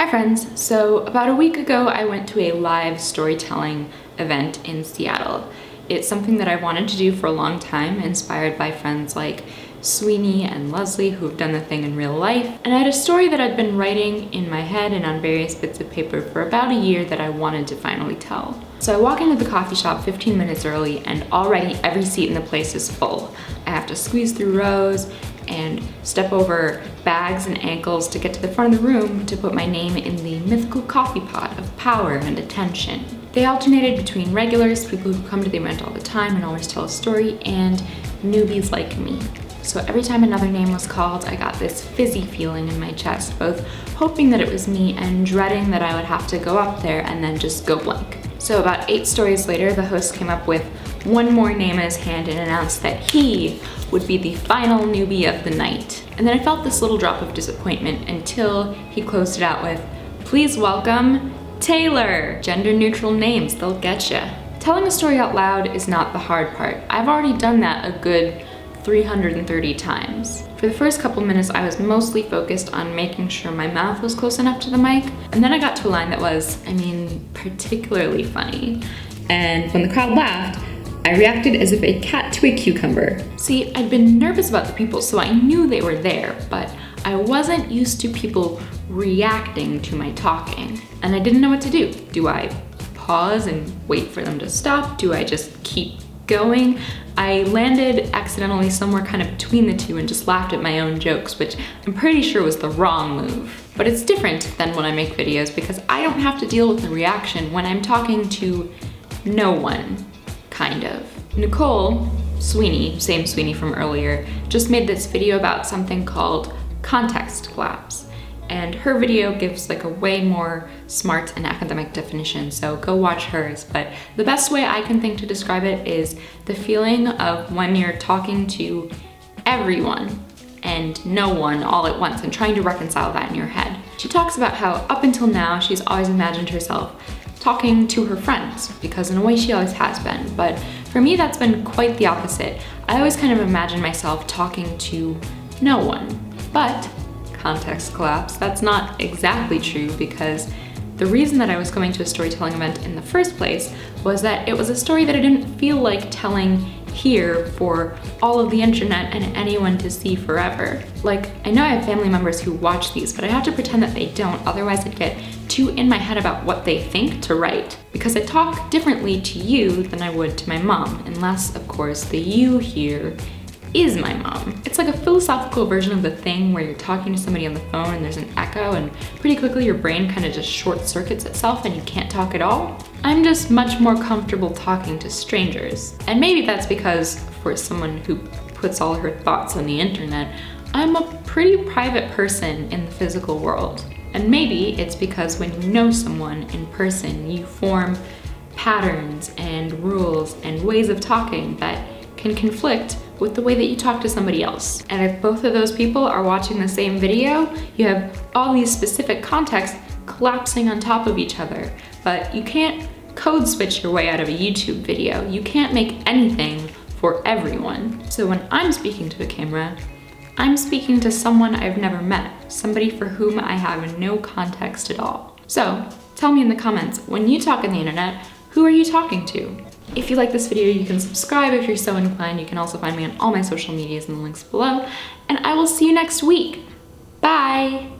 Hi friends! So about a week ago I went to a live storytelling event in Seattle. It's something that I've wanted to do for a long time, inspired by friends like Sweeney and Leslie who have done the thing in real life. And I had a story that I'd been writing in my head and on various bits of paper for about a year that I wanted to finally tell. So I walk into the coffee shop 15 minutes early and already every seat in the place is full. I have to squeeze through rows and step over bags and ankles to get to the front of the room to put my name in the mythical coffee pot of power and attention. They alternated between regulars, people who come to the event all the time and always tell a story, and newbies like me. So every time another name was called, I got this fizzy feeling in my chest, both hoping that it was me and dreading that I would have to go up there and then just go blank. So about 8 stories later, the host came up with one more name in his hand and announced that he would be the final newbie of the night. And then I felt this little drop of disappointment until he closed it out with, "Please welcome Taylor." Gender neutral names, they'll get ya. Telling a story out loud is not the hard part. I've already done that a good 330 times. For the first couple minutes, I was mostly focused on making sure my mouth was close enough to the mic, and then I got to a line that was, particularly funny. And when the crowd laughed, I reacted as if a cat to a cucumber. See, I'd been nervous about the people, so I knew they were there, but I wasn't used to people reacting to my talking, and I didn't know what to do. Do I pause and wait for them to stop? Do I just keep going? I landed accidentally somewhere kind of between the two and just laughed at my own jokes, which I'm pretty sure was the wrong move. But it's different than when I make videos because I don't have to deal with the reaction when I'm talking to no one, kind of. Nicole, Sweeney, same Sweeney from earlier, just made this video about something called context collapse. And her video gives like a way more smart and academic definition, so go watch hers. But the best way I can think to describe it is the feeling of when you're talking to everyone and no one all at once and trying to reconcile that in your head. She talks about how up until now she's always imagined herself talking to her friends, because in a way she always has been. But for me that's been quite the opposite. I always kind of imagine myself talking to no one. But context collapse, that's not exactly true, because the reason that I was going to a storytelling event in the first place was that it was a story that I didn't feel like telling here for all of the internet and anyone to see forever. Like, I know I have family members who watch these, but I have to pretend that they don't, otherwise I'd get too in my head about what they think to write. Because I talk differently to you than I would to my mom, unless, of course, the you here is my mom. It's like a philosophical version of the thing where you're talking to somebody on the phone and there's an echo and pretty quickly your brain kind of just short circuits itself and you can't talk at all. I'm just much more comfortable talking to strangers. And maybe that's because for someone who puts all her thoughts on the internet, I'm a pretty private person in the physical world. And maybe it's because when you know someone in person, you form patterns and rules and ways of talking that can conflict with the way that you talk to somebody else. And if both of those people are watching the same video, you have all these specific contexts collapsing on top of each other. But you can't code switch your way out of a YouTube video. You can't make anything for everyone. So when I'm speaking to a camera, I'm speaking to someone I've never met, somebody for whom I have no context at all. So tell me in the comments, when you talk on the internet, who are you talking to? If you like this video, you can subscribe if you're so inclined. You can also find me on all my social medias in the links below, and I will see you next week. Bye!